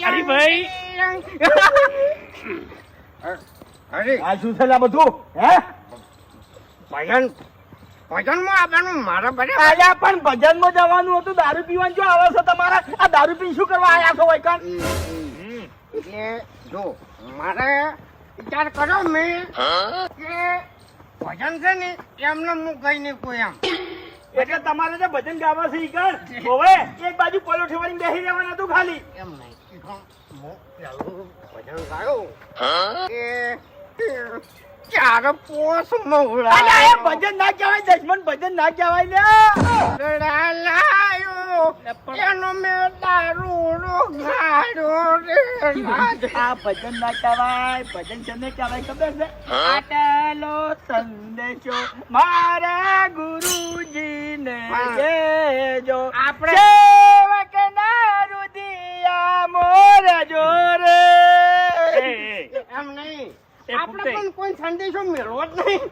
અરે ભાઈ અરે આ શું છે લા બધું હે ભજન ભજનમાં આવવાનું મારા બરે આયા પણ ભજનમાં જવાનું હતું દારૂ પીવાનું જો આવે છે તમારા આ દારૂ પી શું કરવા આયા છો વૈકણ એટલે જો મારે વિચાર કર્યો મેં કે ભજન છે ને એમને હું કઈ નહીં કોઈ એમ એટલે તમારે જે ભજન ગાવા છે ઈ કણ હવે એક બાજુ પલોઠી વાળીને બેસી રહેવાનું હતું ખાલી એમ નહીં હું પેલું ભજન ગાયો કે ચાર પોસ મવડા અલ્યા એ ભજન ના કહેવાય દશમન ભજન ના કહેવાય લે લાયો એનો મેં દારૂ ગાડ્યો રે આ ભજન ના કહેવાય ભજન કેને કહેવાય ખબર છે આટલો સંદેશો મારા ગુરુજીને દેજો આપણે સેવકના રુદિયા મોર જોરે એમ નહીં એ આપણે ફૂટે. પણ કોઈ સંદેશો મેળવો જ નહીં